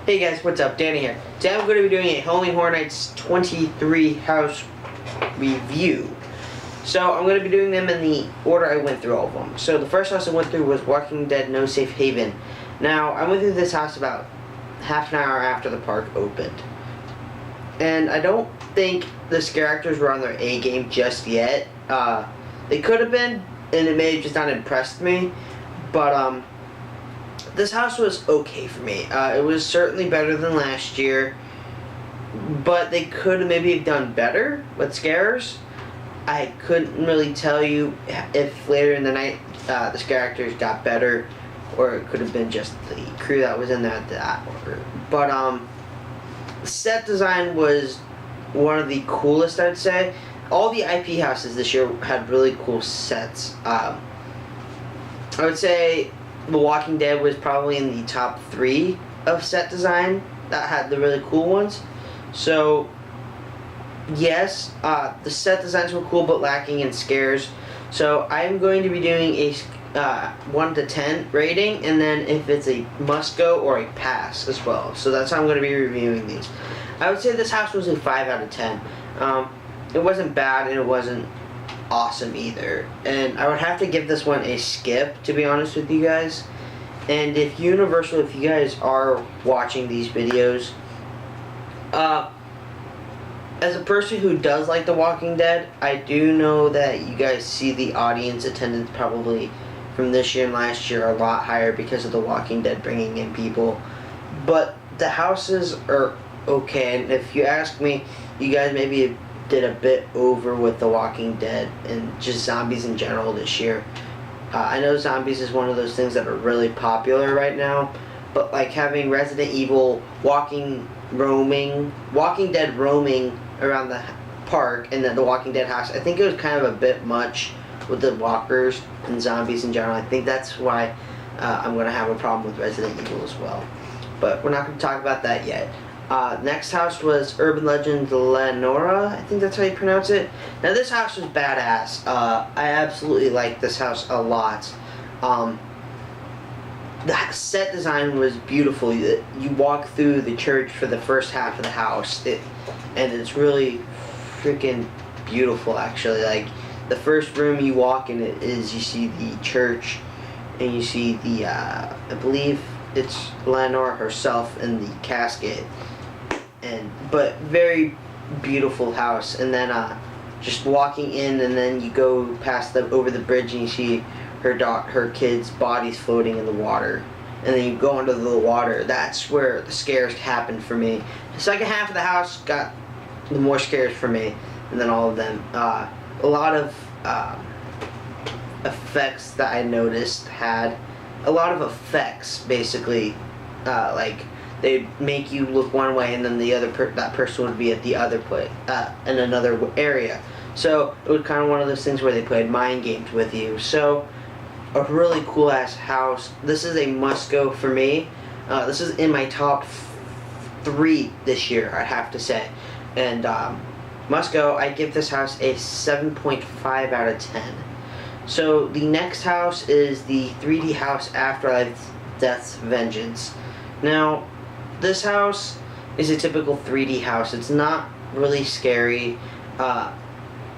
Hey guys, what's up? Danny here. Today I'm going to be doing a Halloween Horror Nights 23 house review. So I'm going to be doing them in the order I went through all of them. So the first house I went through was Walking Dead No Safe Haven. Now, I went through this house about half an hour after the park opened. And I don't think the scare actors were on their A game just yet. They could have been, and it may have just not impressed me. But, this house was okay for me. It was certainly better than last year, but they could have maybe done better with scares. I couldn't really tell you if later in the night the scare actors got better, or it could have been just the crew that was in there at that order. But the set design was one of the coolest, I'd say. All the IP houses this year had really cool sets. I would say The Walking Dead was probably in the top 3 of set design that had the really cool ones. So, yes, the set designs were cool but lacking in scares. So, I'm going to be doing a 1 to 10 rating, and then if it's a must go or a pass as well. So, that's how I'm going to be reviewing these. I would say this house was a 5 out of 10. It wasn't bad and it wasn't awesome either, and I would have to give this one a skip, to be honest with you guys. And if you guys are watching these videos, as a person who does like The Walking Dead, I do know that you guys see the audience attendance probably from this year and last year a lot higher because of The Walking Dead bringing in people, but the houses are okay. And if you ask me, you guys maybe did a bit over with The Walking Dead and just zombies in general this year. I know zombies is one of those things that are really popular right now, but like having Resident Evil Walking Dead roaming around the park and then The Walking Dead house, I think it was kind of a bit much with the walkers and zombies in general. I think that's why I'm going to have a problem with Resident Evil as well. But we're not going to talk about that yet. Next house was Urban Legend Lenora, I think that's how you pronounce it. Now this house was badass. I absolutely liked this house a lot. The set design was beautiful. You walk through the church for the first half of the house, and it's really freaking beautiful actually. Like the first room you walk in it is, you see the church, and you see the, I believe it's Lenore herself in the casket. But very beautiful house. And then just walking in, and then you go past over the bridge and you see her kids' bodies floating in the water, and then you go under the water. That's where the scares happened for me. The second half of the house got the more scares for me, and then all of them. A lot of effects that I noticed had a lot of effects, basically, like they make you look one way, and then that person would be at the other place, in another area. So it was kind of one of those things where they played mind games with you. So a really cool ass house. This is a must go for me. This is in my top 3 this year, I'd have to say. And must go. I give this house a 7.5 out of 10. So the next house is the 3D house Afterlife Death's Vengeance. Now, this house is a typical 3D house. It's not really scary.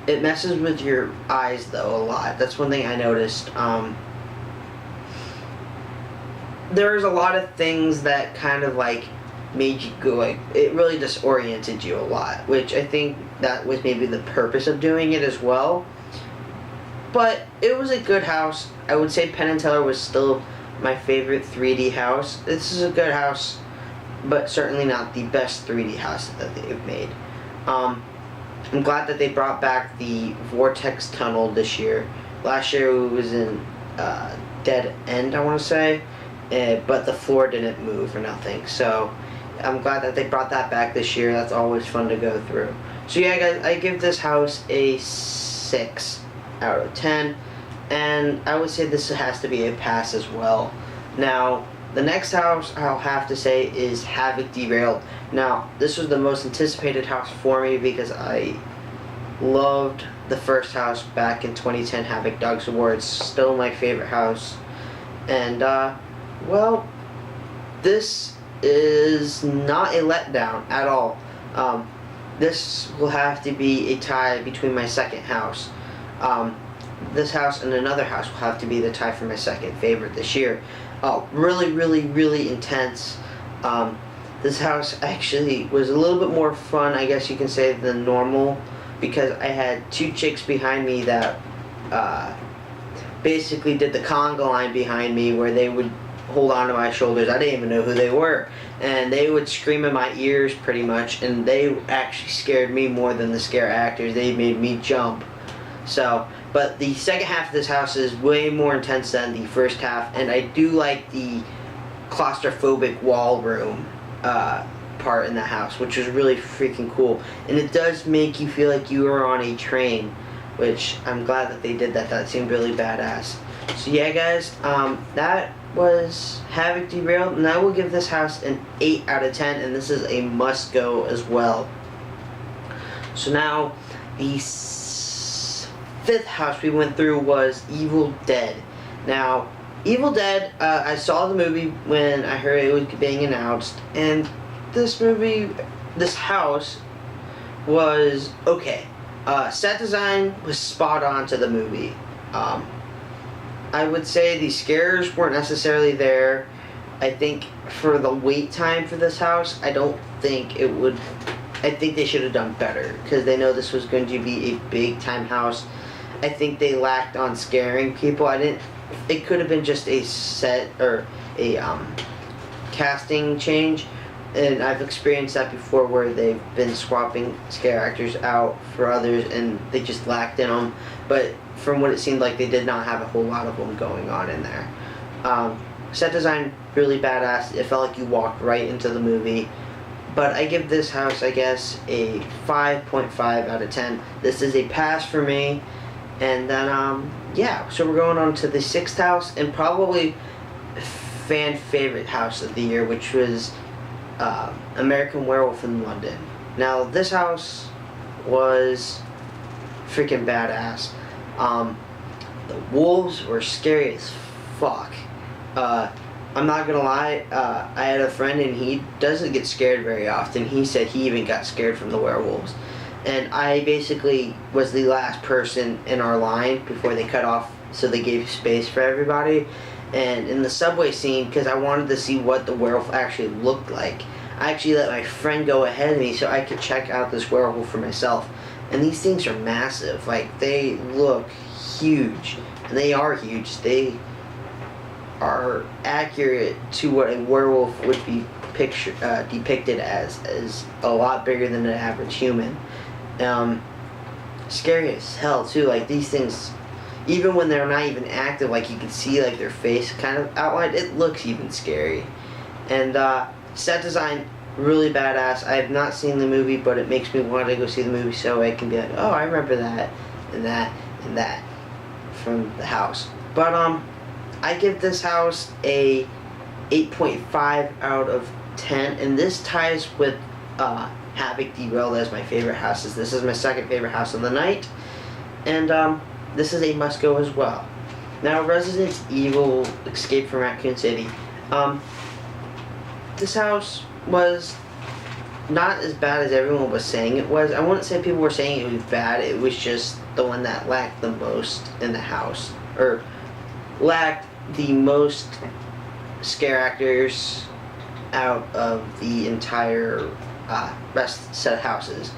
It messes with your eyes though a lot. That's one thing I noticed. There's a lot of things that kind of like made you go, like, it really disoriented you a lot, which I think that was maybe the purpose of doing it as well. But it was a good house. I would say Penn and Teller was still my favorite 3D house. This is a good house, but certainly not the best 3D house that they've made. I'm glad that they brought back the Vortex Tunnel this year. Last year it was in Dead End, I want to say, but the floor didn't move or nothing. So I'm glad that they brought that back this year. That's always fun to go through. So yeah, guys, I give this house a 6 out of 10, and I would say this has to be a pass as well. Now, the next house I'll have to say is Havoc Derailed. Now, this was the most anticipated house for me because I loved the first house back in 2010, Havoc Dogs Awards. Still my favorite house. And, well, this is not a letdown at all. This will have to be a tie between my second house. This house and another house will have to be the tie for my second favorite this year. Really, really, really intense. This house actually was a little bit more fun, I guess you can say, than normal, because I had two chicks behind me that basically did the conga line behind me, where they would hold on to my shoulders. I didn't even know who they were, and they would scream in my ears pretty much, and they actually scared me more than the scare actors. They made me jump. So, but the second half of this house is way more intense than the first half, and I do like the claustrophobic wall room part in the house, which was really freaking cool. And it does make you feel like you are on a train, which I'm glad that they did that. That seemed really badass. So yeah, guys, that was Havoc Derailed, and I will give this house an 8 out of 10, and this is a must go as well. So now, the fifth house we went through was Evil Dead. Now, Evil Dead, I saw the movie when I heard it was being announced, and this house was okay. Set design was spot on to the movie. I would say the scares weren't necessarily there. I think for the wait time for this house, I think they should have done better, because they know this was going to be a big time house. I think they lacked on scaring people. It could have been just a set or a casting change, and I've experienced that before where they've been swapping scare actors out for others and they just lacked in them. But from what it seemed like, they did not have a whole lot of them going on in there. Set design really badass. It felt like you walked right into the movie. But I give this house, I guess, a 5.5 out of 10. This is a pass for me. And then, yeah, so we're going on to the sixth house, and probably fan favorite house of the year, which was American Werewolf in London. Now, this house was freaking badass. The wolves were scary as fuck. I'm not gonna lie, I had a friend and he doesn't get scared very often. He said he even got scared from the werewolves. And I basically was the last person in our line before they cut off, so they gave space for everybody. And in the subway scene, because I wanted to see what the werewolf actually looked like, I actually let my friend go ahead of me so I could check out this werewolf for myself. And these things are massive. Like, they look huge. And they are huge. They are accurate to what a werewolf would be depicted as a lot bigger than an average human. Scary as hell too. Like, these things, even when they're not even active, like, you can see like their face kind of outlined, it looks even scary. And set design really badass. I have not seen the movie, but it makes me want to go see the movie so I can be like, oh, I remember that and that and that from the house. But I give this house a 8.5 out of 10, and this ties with Havoc Derailed as my favorite houses. This is my second favorite house of the night, and this is a must-go as well. Now, Resident Evil Escape from Raccoon City. This house was not as bad as everyone was saying it was. I wouldn't say people were saying it was bad. It was just the one that lacked the most in the house, or lacked the most scare actors out of the entire rest set of houses.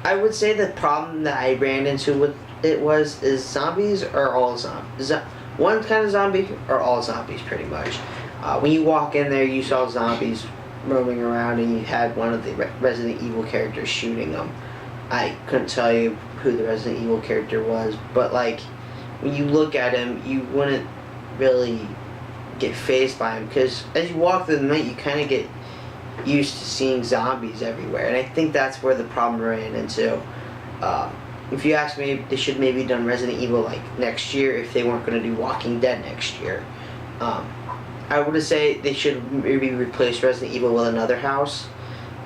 I would say the problem that I ran into with it is zombies are all zombies. One kind of zombie or all zombies, pretty much. When you walk in there, you saw zombies roaming around, and you had one of the Resident Evil characters shooting them. I couldn't tell you who the Resident Evil character was, but like, when you look at him, you wouldn't really get fazed by him, because as you walk through the night, you kind of get used to seeing zombies everywhere, and I think that's where the problem ran into. If you ask me, they should maybe done Resident Evil like next year if they weren't going to do Walking Dead next year. I would say they should maybe replace Resident Evil with another house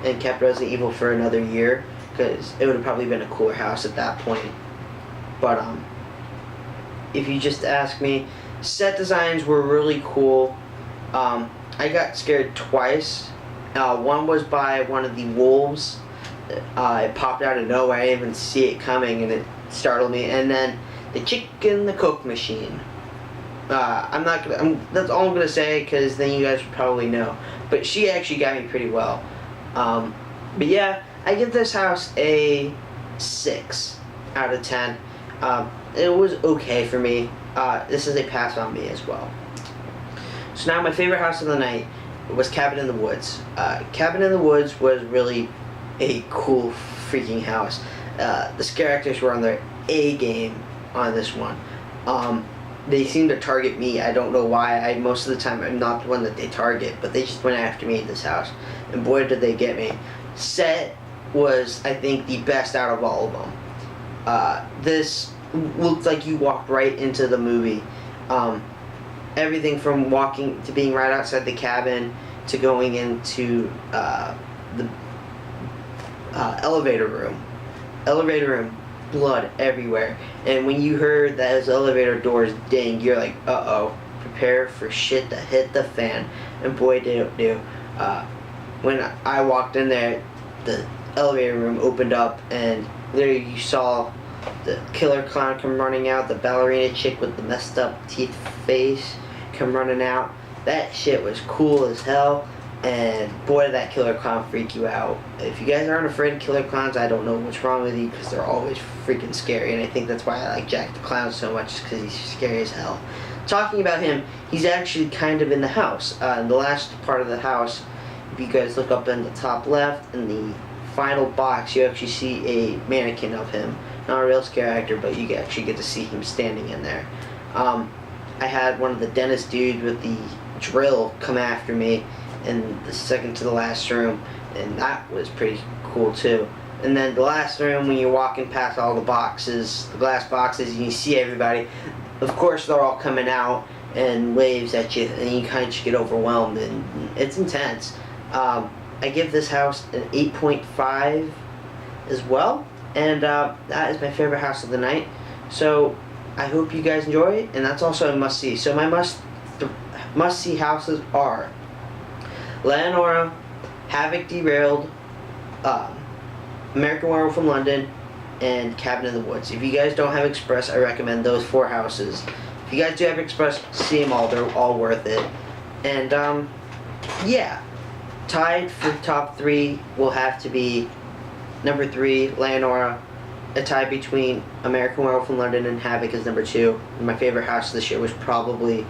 and kept Resident Evil for another year, because it would have probably been a cooler house at that point. But if you just ask me, set designs were really cool. I got scared twice. One was by one of the wolves. It popped out of nowhere. I didn't even see it coming, and it startled me. And then the chick in the Coke machine. That's all I'm gonna say, because then you guys would probably know. But she actually got me pretty well. But yeah, I give this house a 6 out of 10. It was okay for me. This is a pass on me as well. So now my favorite house of the night was Cabin in the Woods. Cabin in the Woods was really a cool freaking house. The scare actors were on their A game on this one. They seem to target me. I don't know why. Most of the time I'm not the one that they target, but they just went after me in this house. And boy did they get me. Set was, I think, the best out of all of them. This looked like you walked right into the movie. Everything from walking to being right outside the cabin to going into the elevator room. Elevator room, blood everywhere. And when you heard those elevator doors ding, you're like, uh-oh, prepare for shit to hit the fan. And boy did it do. When I walked in there, the elevator room opened up, and there you saw the killer clown come running out, the ballerina chick with the messed up teeth face come running out. That shit was cool as hell, and boy did that killer clown freak you out. If you guys aren't afraid of killer clowns, I don't know what's wrong with you, because they're always freaking scary, and I think that's why I like Jack the Clown so much, because he's scary as hell. Talking about him, he's actually kind of in the house. In the last part of the house, if you guys look up in the top left, in the final box, you actually see a mannequin of him. Not a real scare actor, but you actually get to see him standing in there. I had one of the dentist dudes with the drill come after me in the second to the last room, and that was pretty cool too. And then the last room, when you're walking past all the boxes, the glass boxes, and you see everybody, of course they're all coming out and waves at you, and you kind of just get overwhelmed, and it's intense. I give this house an 8.5 as well, and that is my favorite house of the night. So I hope you guys enjoy it, and that's also a must-see. So my must-see houses are Leonora, Havoc Derailed, American Werewolf from London, and Cabin in the Woods. If you guys don't have Express, I recommend those 4 houses. If you guys do have Express, see them all. They're all worth it. And yeah, tied for top 3 will have to be number 3, Leonora. A tie between American Werewolf from London and Havoc is number 2. And my favorite house this year was probably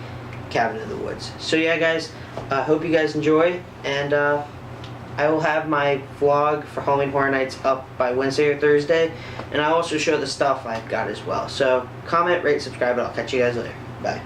Cabin in the Woods. So yeah, guys, hope you guys enjoy, and I will have my vlog for Halloween Horror Nights up by Wednesday or Thursday, and I'll also show the stuff I've got as well. So comment, rate, subscribe, and I'll catch you guys later. Bye.